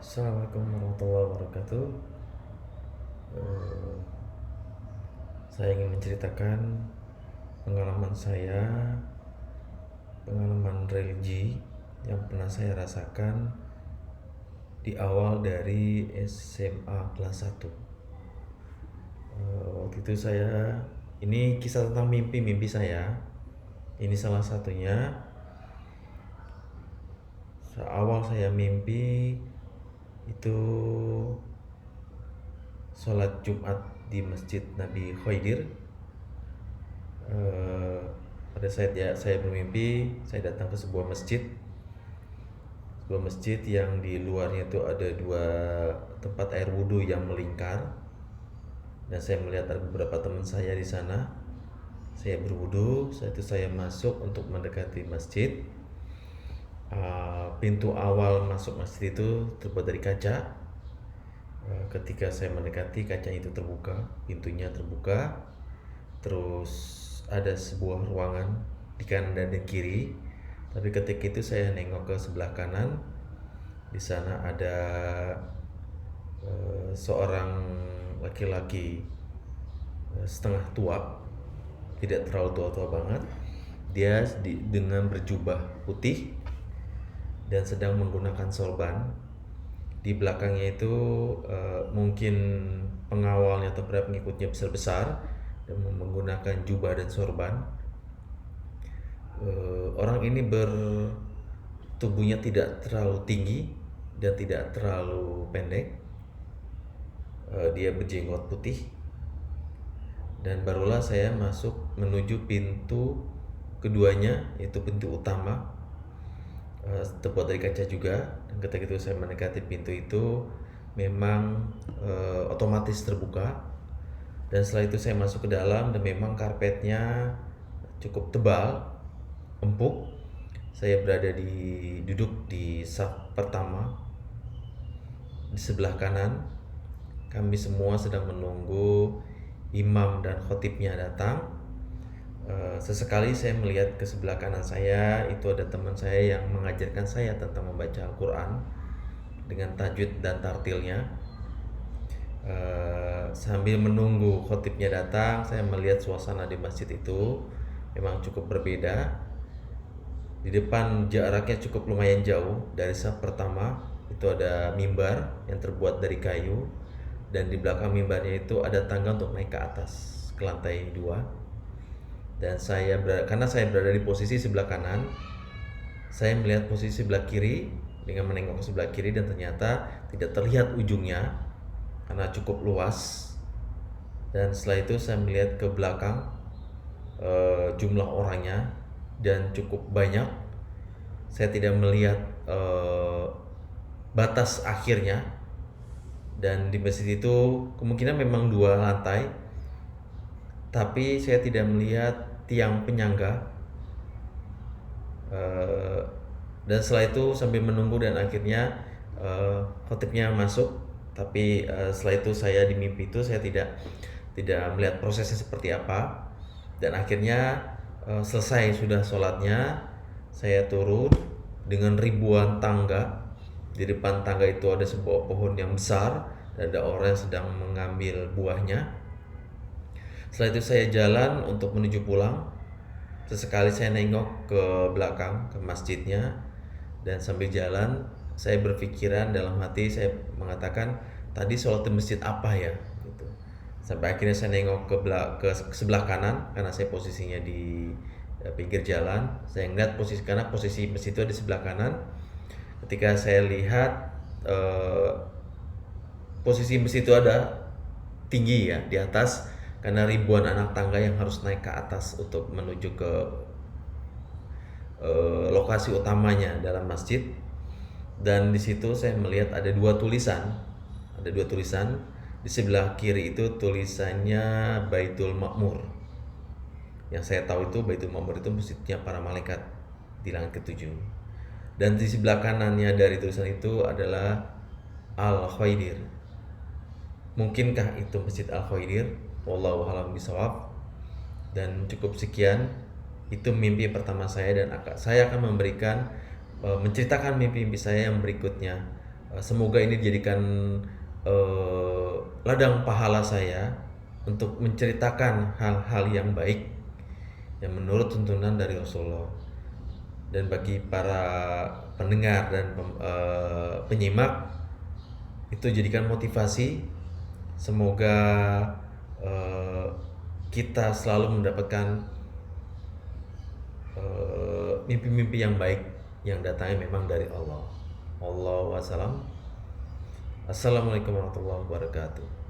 Assalamualaikum warahmatullahi wabarakatuh. Eh, saya ingin menceritakan pengalaman saya, pengalaman religi yang pernah saya rasakan di awal dari SMA kelas 1. Waktu itu ini kisah tentang mimpi-mimpi saya. Ini salah satunya. Awal saya mimpi itu sholat Jumat di Masjid Nabi Khoidir. Pada saat saya bermimpi, saya datang ke sebuah masjid yang di luarnya itu ada dua tempat air wudhu yang melingkar, dan saya melihat ada beberapa teman saya di sana. Saya berwudhu, setelah itu saya masuk untuk mendekati masjid. Pintu awal masuk masjid itu terbuat dari kaca. Ketika saya mendekati, kaca itu terbuka, pintunya terbuka. Terus ada sebuah ruangan di kanan dan di kiri. Tapi ketika itu saya nengok ke sebelah kanan. Di sana ada seorang laki-laki setengah tua, tidak terlalu tua-tua banget. Dia dengan berjubah putih dan sedang menggunakan sorban. Di belakangnya itu mungkin pengawalnya atau pengikutnya besar-besar dan menggunakan jubah dan sorban. Orang ini tubuhnya tidak terlalu tinggi dan tidak terlalu pendek. Dia berjenggot putih. Dan barulah saya masuk menuju pintu keduanya, yaitu pintu utama, terbuat dari kaca juga. Dan ketika itu saya mendekati pintu itu, memang otomatis terbuka. Dan setelah itu saya masuk ke dalam, dan memang karpetnya cukup tebal, empuk. Saya duduk di saf pertama. Di sebelah kanan, kami semua sedang menunggu imam dan khotibnya datang. Sesekali saya melihat ke sebelah kanan saya, itu ada teman saya yang mengajarkan saya tentang membaca Al-Quran dengan tajwid dan tartilnya. Sambil menunggu khotibnya datang, saya melihat suasana di masjid itu memang cukup berbeda. Di depan jaraknya cukup lumayan jauh dari saf pertama, itu ada mimbar yang terbuat dari kayu, dan di belakang mimbarnya itu ada tangga untuk naik ke atas ke lantai 2. Dan karena saya berada di posisi sebelah kanan, saya melihat posisi sebelah kiri dengan menengok ke sebelah kiri, dan ternyata tidak terlihat ujungnya karena cukup luas. Dan setelah itu saya melihat ke belakang, jumlah orangnya dan cukup banyak. Saya tidak melihat batas akhirnya. Dan di masjid itu kemungkinan memang 2 lantai, tapi saya tidak melihat tiang penyangga. Dan setelah itu sambil menunggu, dan akhirnya khotibnya masuk. Tapi setelah itu saya di mimpi itu saya tidak melihat prosesnya seperti apa. Dan akhirnya selesai sudah sholatnya, saya turun dengan ribuan tangga. Di depan tangga itu ada sebuah pohon yang besar, dan ada orang yang sedang mengambil buahnya. Setelah itu saya jalan untuk menuju pulang. Sesekali saya nengok ke belakang, ke masjidnya, dan sambil jalan saya berpikiran dalam hati, saya mengatakan, tadi sholat di masjid apa ya? Gitu. Sampai akhirnya saya nengok ke sebelah kanan, karena saya posisinya di pinggir jalan. Saya ngeliat karena posisi masjid itu di sebelah kanan. Ketika saya lihat posisi masjid itu ada tinggi ya, di atas, karena ribuan anak tangga yang harus naik ke atas untuk menuju ke lokasi utamanya dalam masjid. Dan di situ saya melihat ada dua tulisan. Di sebelah kiri itu tulisannya Baitul Ma'mur. Yang saya tahu itu Baitul Ma'mur itu masjidnya para malaikat di langit ketujuh. Dan di sebelah kanannya dari tulisan itu adalah Al-Khoidir. Mungkinkah itu Masjid Al-Khoidir? Wallahu a'lam bishawab. Dan cukup sekian, itu mimpi pertama saya, dan saya akan menceritakan mimpi-mimpi saya yang berikutnya. Semoga ini dijadikan ladang pahala saya untuk menceritakan hal-hal yang baik yang menurut tuntunan dari Rasulullah. Dan bagi para pendengar dan penyimak, itu jadikan motivasi. Semoga kita selalu mendapatkan mimpi-mimpi yang baik yang datangnya memang dari Allah. Allahu wassalam. Assalamualaikum warahmatullahi wabarakatuh.